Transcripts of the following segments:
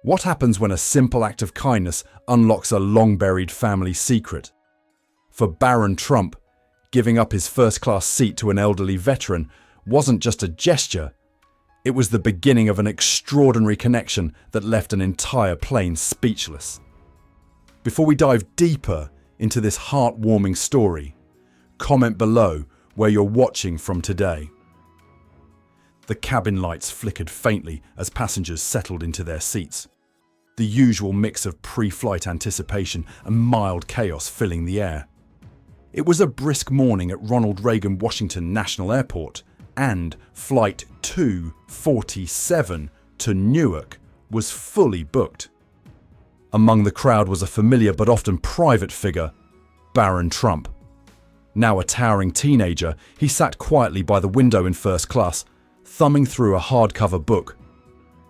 What happens when a simple act of kindness unlocks a long-buried family secret? For Barron Trump, giving up his first-class seat to an elderly veteran wasn't just a gesture. It was the beginning of an extraordinary connection that left an entire plane speechless. Before we dive deeper into this heartwarming story, comment below where you're watching from today. The cabin lights flickered faintly as passengers settled into their seats, the usual mix of pre-flight anticipation and mild chaos filling the air. It was a brisk morning at Ronald Reagan Washington National Airport, and Flight 247 to Newark was fully booked. Among the crowd was a familiar but often private figure, Barron Trump. Now a towering teenager, he sat quietly by the window in first class, thumbing through a hardcover book.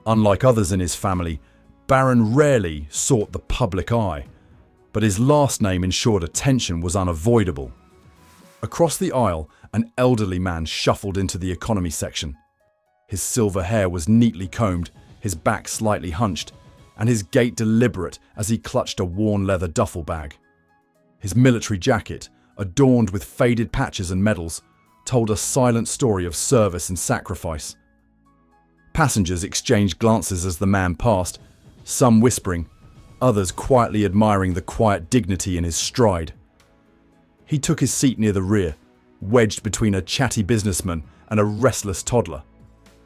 Unlike others in his family, Barron rarely sought the public eye, but his last name ensured attention was unavoidable. Across the aisle, an elderly man shuffled into the economy section. His silver hair was neatly combed, his back slightly hunched, and his gait deliberate as he clutched a worn leather duffel bag. His military jacket, adorned with faded patches and medals, told a silent story of service and sacrifice. Passengers exchanged glances as the man passed, some whispering, others quietly admiring the quiet dignity in his stride. He took his seat near the rear, wedged between a chatty businessman and a restless toddler.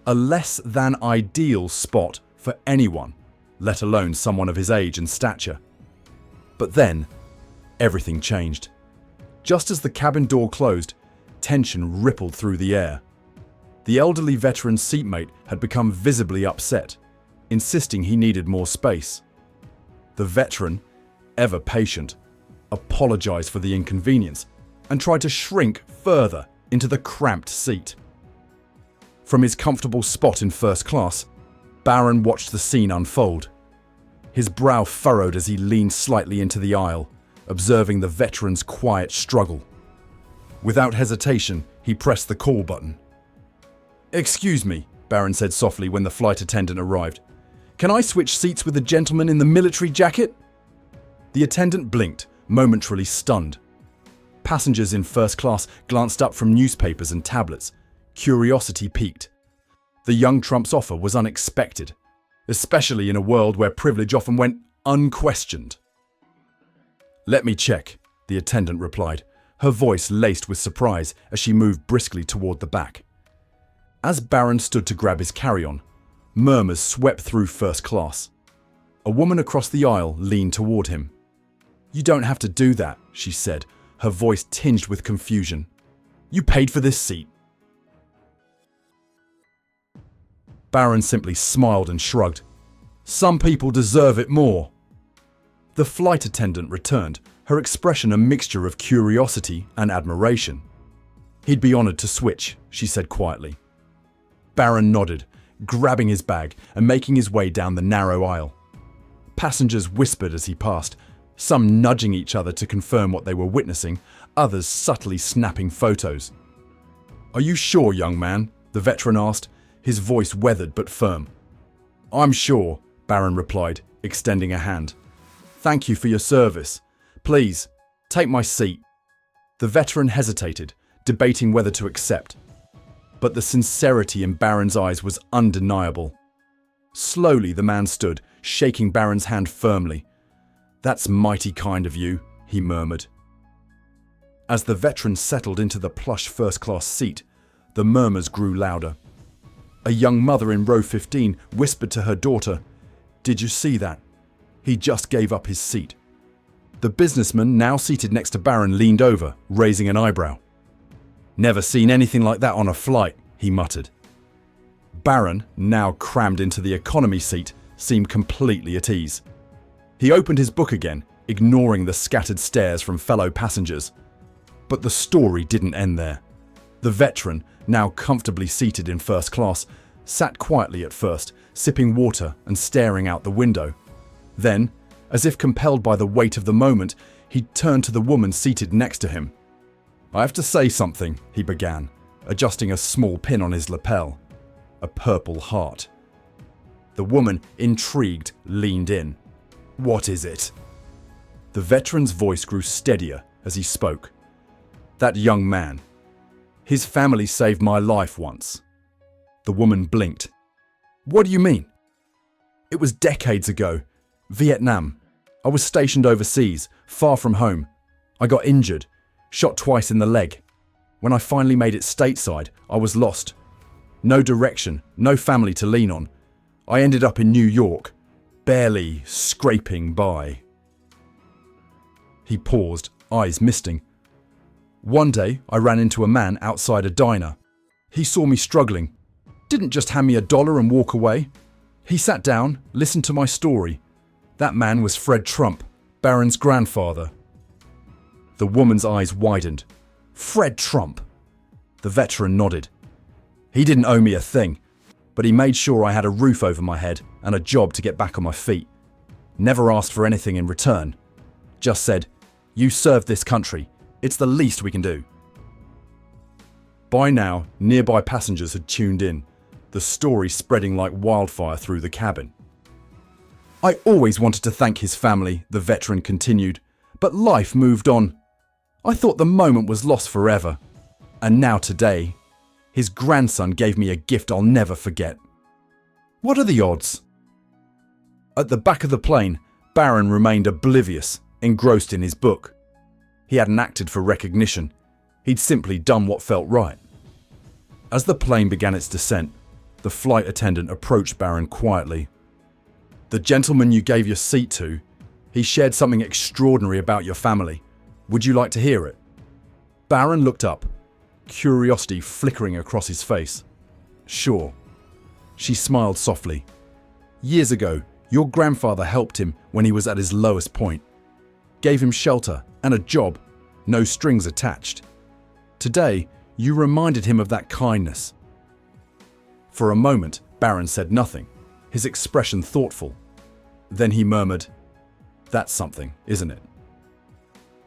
A less than ideal spot for anyone, let alone someone of his age and stature. But then, everything changed. Just as the cabin door closed, tension rippled through the air. The elderly veteran's seatmate had become visibly upset, insisting he needed more space. The veteran, ever patient, apologized for the inconvenience and tried to shrink further into the cramped seat. From his comfortable spot in first class, Barron watched the scene unfold. His brow furrowed as he leaned slightly into the aisle, observing the veteran's quiet struggle. Without hesitation, he pressed the call button. "Excuse me," Barron said softly when the flight attendant arrived. "Can I switch seats with the gentleman in the military jacket?" The attendant blinked, momentarily stunned. Passengers in first class glanced up from newspapers and tablets. Curiosity piqued. The young Trump's offer was unexpected, especially in a world where privilege often went unquestioned. "Let me check," the attendant replied, her voice laced with surprise as she moved briskly toward the back. As Barron stood to grab his carry-on, murmurs swept through first class. A woman across the aisle leaned toward him. "You don't have to do that," she said, her voice tinged with confusion. "You paid for this seat." Barron simply smiled and shrugged. "Some people deserve it more." The flight attendant returned, her expression a mixture of curiosity and admiration. "He'd be honored to switch," she said quietly. Barron nodded, grabbing his bag and making his way down the narrow aisle. Passengers whispered as he passed, some nudging each other to confirm what they were witnessing, others subtly snapping photos. "Are you sure, young man?" the veteran asked, his voice weathered but firm. "I'm sure," Barron replied, extending a hand. "Thank you for your service. Please, take my seat." The veteran hesitated, debating whether to accept. But the sincerity in Barron's eyes was undeniable. Slowly the man stood, shaking Barron's hand firmly. "That's mighty kind of you," he murmured. As the veteran settled into the plush first-class seat, the murmurs grew louder. A young mother in row 15 whispered to her daughter, "Did you see that? He just gave up his seat." The businessman, now seated next to Barron, leaned over, raising an eyebrow. "Never seen anything like that on a flight," he muttered. Barron, now crammed into the economy seat, seemed completely at ease. He opened his book again, ignoring the scattered stares from fellow passengers. But the story didn't end there. The veteran, now comfortably seated in first class, sat quietly at first, sipping water and staring out the window. Then, as if compelled by the weight of the moment, he turned to the woman seated next to him. "I have to say something," he began, adjusting a small pin on his lapel. A purple heart. The woman, intrigued, leaned in. "What is it?" The veteran's voice grew steadier as he spoke. "That young man. His family saved my life once." The woman blinked. "What do you mean?" "It was decades ago. Vietnam. I was stationed overseas, far from home. I got injured, shot twice in the leg. When I finally made it stateside, I was lost. No direction, no family to lean on. I ended up in New York, barely scraping by." He paused, eyes misting. "One day, I ran into a man outside a diner. He saw me struggling. Didn't just hand me $1 and walk away. He sat down, listened to my story. That man was Fred Trump, Barron's grandfather." The woman's eyes widened. "Fred Trump?" The veteran nodded. "He didn't owe me a thing, but he made sure I had a roof over my head and a job to get back on my feet. Never asked for anything in return. Just said, 'You served this country. It's the least we can do.'" By now, nearby passengers had tuned in, the story spreading like wildfire through the cabin. "I always wanted to thank his family," the veteran continued, "but life moved on. I thought the moment was lost forever. And now today, his grandson gave me a gift I'll never forget." "What are the odds?" At the back of the plane, Barron remained oblivious, engrossed in his book. He hadn't acted for recognition. He'd simply done what felt right. As the plane began its descent, the flight attendant approached Barron quietly. "The gentleman you gave your seat to, he shared something extraordinary about your family. Would you like to hear it?" Barron looked up, curiosity flickering across his face. "Sure." She smiled softly. "Years ago, your grandfather helped him when he was at his lowest point. Gave him shelter and a job, no strings attached. Today, you reminded him of that kindness." For a moment, Barron said nothing, his expression thoughtful. Then he murmured, "That's something, isn't it?"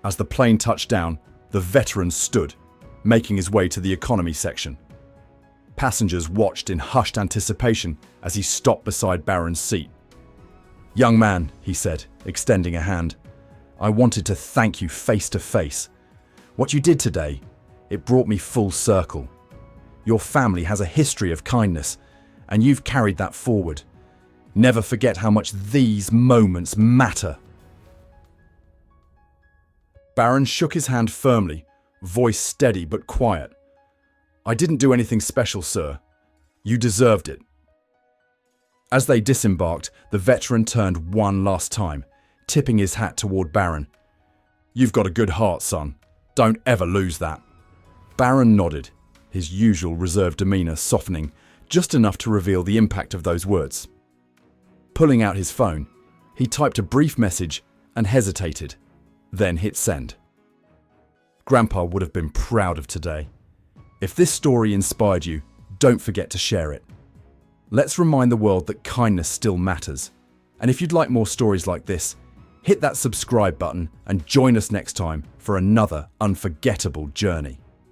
As the plane touched down, the veteran stood, making his way to the economy section. Passengers watched in hushed anticipation as he stopped beside Barron's seat. "Young man," he said, extending a hand, "I wanted to thank you face to face. What you did today, it brought me full circle. Your family has a history of kindness, and you've carried that forward. Never forget how much these moments matter." Barron shook his hand firmly, voice steady but quiet. "I didn't do anything special, sir. You deserved it." As they disembarked, the veteran turned one last time, tipping his hat toward Barron. "You've got a good heart, son. Don't ever lose that." Barron nodded, his usual reserved demeanor softening just enough to reveal the impact of those words. Pulling out his phone, he typed a brief message and hesitated, then hit send. Grandpa would have been proud of today. If this story inspired you, don't forget to share it. Let's remind the world that kindness still matters. And if you'd like more stories like this, hit that subscribe button and join us next time for another unforgettable journey.